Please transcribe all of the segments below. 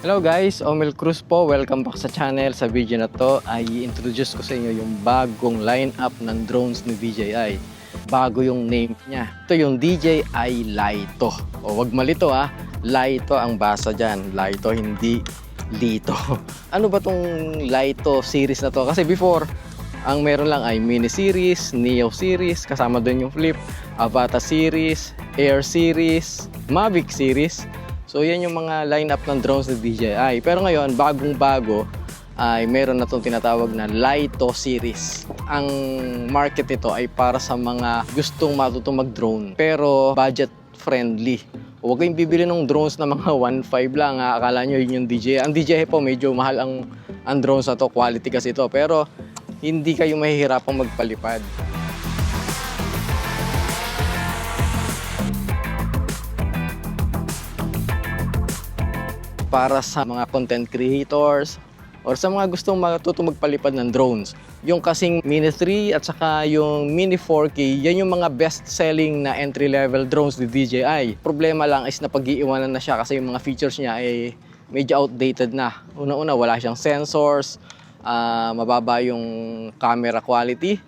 Hello guys, Omel Cruz po. Welcome back sa channel. Sa video na to ay i-introduce ko sa inyo yung bagong lineup ng drones ni DJI. Bago yung name niya. Ito yung DJI Laito. O wag malito ha, Laito ang basa dyan. Laito, hindi Lito. Ano ba tong Laito series na to? Kasi before, ang meron lang ay Mini Series, Neo Series, kasama doon yung Flip, Avata Series, Air Series, Mavic Series. So yan yung mga lineup ng drones ng DJI. Pero ngayon, bagong-bago ay meron na itong tinatawag na Laito series. Ang market nito ay para sa mga gustong matutong mag-drone pero budget friendly. Huwag kayong bibili ng drones na mga 1.5 lang. Akala nyo yun yung DJI. Ang DJI po medyo mahal ang drones na to. Quality kasi ito. Pero hindi kayo mahihirapang magpalipad. Para sa mga content creators or sa mga gustong matutong magpalipad ng drones. Yung kasing Mini 3 at saka yung Mini 4K, yan yung mga best-selling na entry-level drones ni DJI. Problema lang is napag-iiwanan na siya kasi yung mga features niya ay medyo outdated na. Una-una, wala siyang sensors, mababa yung camera quality.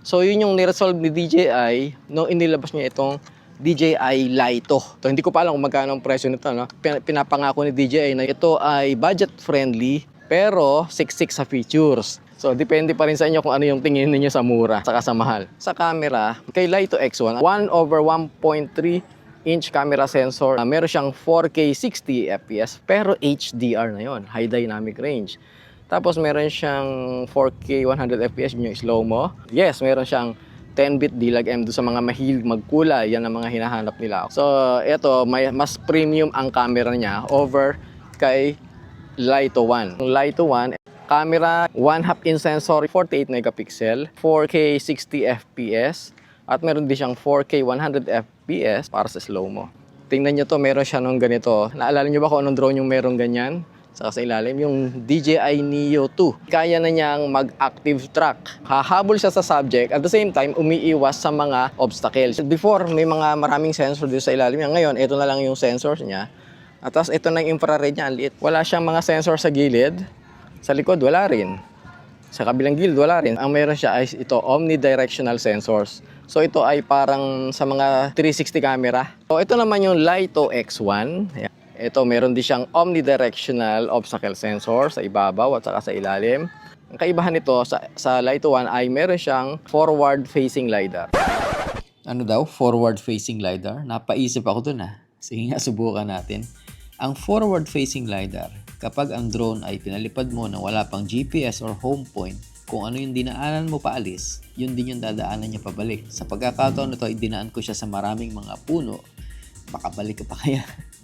So yun yung niresolve ni DJI nung inilabas niya itong DJI Laito. So, hindi ko pa alam kung magkano ang presyo nito. No? Pinapangako ni DJI na ito ay budget-friendly pero siksik sa features. So, depende pa rin sa inyo kung ano yung tingin niyo sa mura saka sa mahal. Sa camera, kay Laito X1, 1/1.3-inch camera sensor. Meron siyang 4K 60 fps pero HDR na yon, High Dynamic Range. Tapos meron siyang 4K 100 fps yung slow-mo. Yes, meron siyang 10-bit dilag M sa mga mahilig magkulay, yan ang mga hinahanap nila. So, ito, mas premium ang camera niya over kay Laito 1. Yung Laito 1, camera, 1/2 inch sensor, 48 megapixel, 4K 60 fps, at meron din siyang 4K 100 fps para sa slow-mo. Tingnan nyo to, meron siya nung ganito. Naalala nyo ba kung anong drone yung meron ganyan? Saka sa ilalim, yung DJI Neo 2. Kaya na niyang mag-active track. Hahabol siya sa subject, at the same time, umiiwas sa mga obstacles. Before, may mga maraming sensor dito sa ilalim niya. Ngayon, ito na lang yung sensors niya. At tapos, ito na yung infrared niya, ang liit. Wala siyang mga sensor sa gilid. Sa likod, wala rin. Sa kabilang gilid, wala rin. Ang meron siya ay ito, omnidirectional sensors. So, ito ay parang sa mga 360 camera. So, ito naman yung Laito X1. Ayan. Ito, meron din siyang omnidirectional obstacle sensor sa ibabaw at saka sa ilalim. Ang kaibahan nito sa Laito 1 ay meron siyang forward-facing LiDAR. Ano daw? Forward-facing LiDAR? Napaisip ako dun Sige nga, subukan natin. Ang forward-facing LiDAR, kapag ang drone ay pinalipad mo na wala pang GPS or home point, kung ano yung dinaanan mo paalis, yun din yung dadaanan niya pabalik. Sa pagkakataon nito, dinaan ko siya sa maraming mga puno. Makabalik ka pa kaya?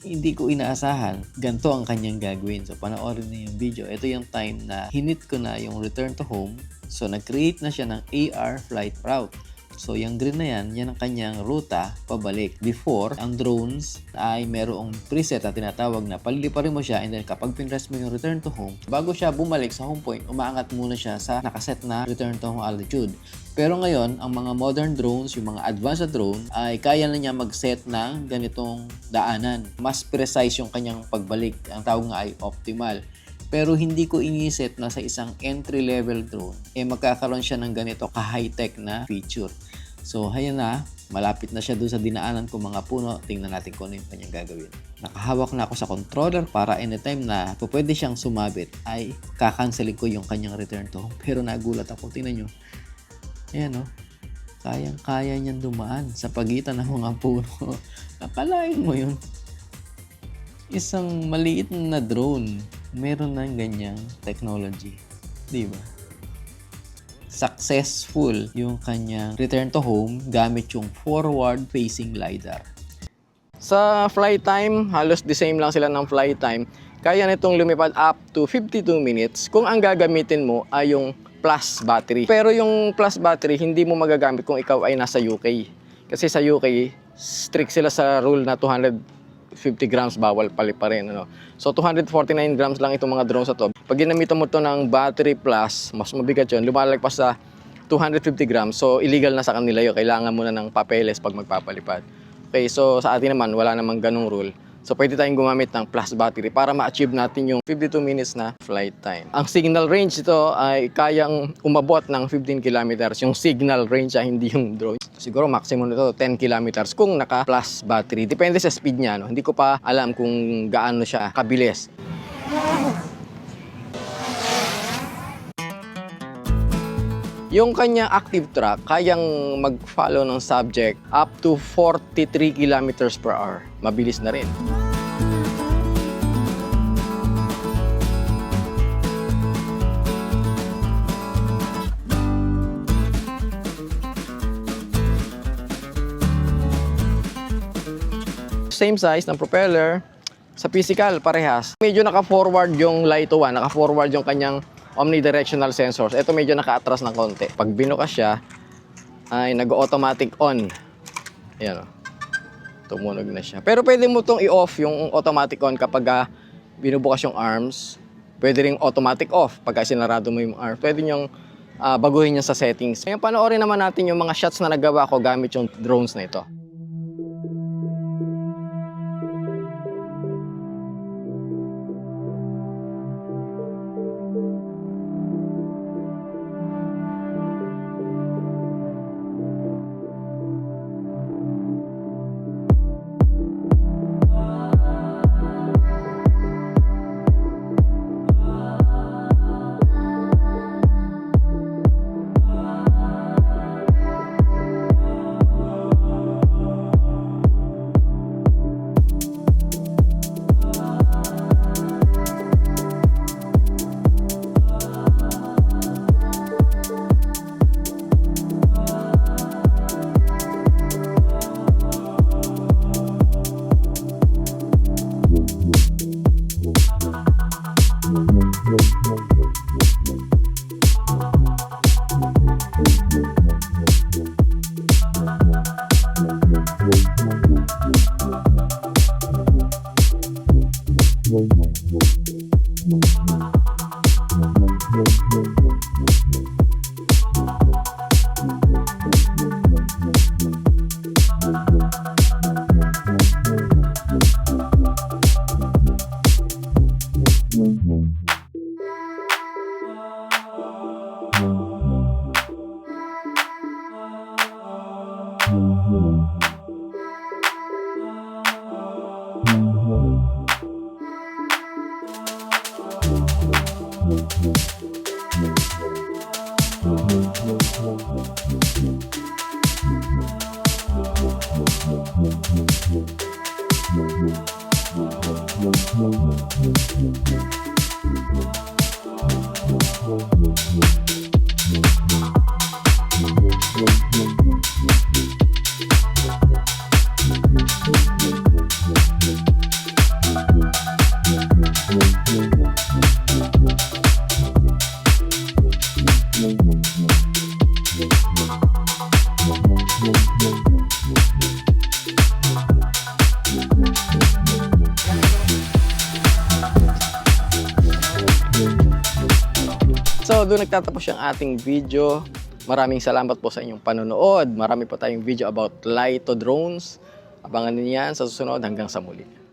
Hindi ko inaasahan. Ganito ang kanyang gagawin. So, panoorin niyo yung video. Ito yung time na hinit ko na yung return to home. So, nag-create na siya ng AR flight route. So, yung green na yan ang kanyang ruta pabalik. Before, ang drones ay merong preset na tinatawag na paliliparin mo siya, and then kapag pinress mo yung return to home, bago siya bumalik sa home point, umaangat muna siya sa nakaset na return to home altitude. Pero ngayon, ang mga modern drones, yung mga advanced drone, ay kaya na niya mag-set ng ganitong daanan. Mas precise yung kanyang pagbalik. Ang tawag nga ay optimal. Pero hindi ko iniset na sa isang entry-level drone, magkakaroon siya ng ganito ka-high-tech na feature. So, ayan na. Malapit na siya doon sa dinaanan ko mga puno. Tingnan natin kung ano yung kanyang gagawin. Nakahawak na ako sa controller para anytime na pwede siyang sumabit, ay kakancelin ko yung kanyang return to home. Pero nagulat ako. Tingnan nyo. Ayan o. Kayang-kaya niyang dumaan sa pagitan ng mga puno. Nakalain mo yun. Isang maliit na drone, meron ng ganyang technology. Di ba? Successful yung kanyang return to home gamit yung forward-facing LiDAR. Sa flight time, halos the same lang sila ng flight time. Kaya nitong lumipad up to 52 minutes kung ang gagamitin mo ay yung plus battery. Pero yung plus battery, hindi mo magagamit kung ikaw ay nasa UK. Kasi sa UK, strict sila sa rule na 250 grams bawal paliparin. So 249 grams lang itong mga drones na to. Pag ginamitan mo to ng battery plus, mas mabigat yun. Lumalagpas sa 250 grams. So illegal na sa kanila yun. Kailangan mo na ng papeles pag magpapalipad. Okay, so sa atin naman, wala namang ganung rule. So pwede tayong gumamit ng plus battery para ma-achieve natin yung 52 minutes na flight time. Ang signal range ito ay kayang umabot ng 15 kilometers. Yung signal range hindi yung drone. Siguro maximum nito 10 kilometers kung naka plus battery. Depende sa speed niya. No? Hindi ko pa alam kung gaano siya kabilis. Yung kanya active track, kayang mag-follow ng subject up to 43 kilometers per hour. Mabilis na rin. Same size ng propeller. Sa physical, parehas. Medyo naka-forward yung Lito 1, naka-forward yung kanyang omnidirectional sensors. Ito medyo naka-atras ng konti. Pag binukas siya, ay nag-automatic on. Ayan o. Tumunog na siya. Pero pwede mo itong i-off yung automatic on kapag binubukas yung arms. Pwede ring automatic off pag sinarado mo yung arms. Pwede niyong baguhin niya sa settings. Ngayon, panoorin naman natin yung mga shots na nagawa ko gamit yung drones na ito. So, doon nagtatapos yung ating video. Maraming salamat po sa inyong panonood. Marami pa tayong video about Lito drones. Abangan niyo yan sa susunod hanggang sa muli.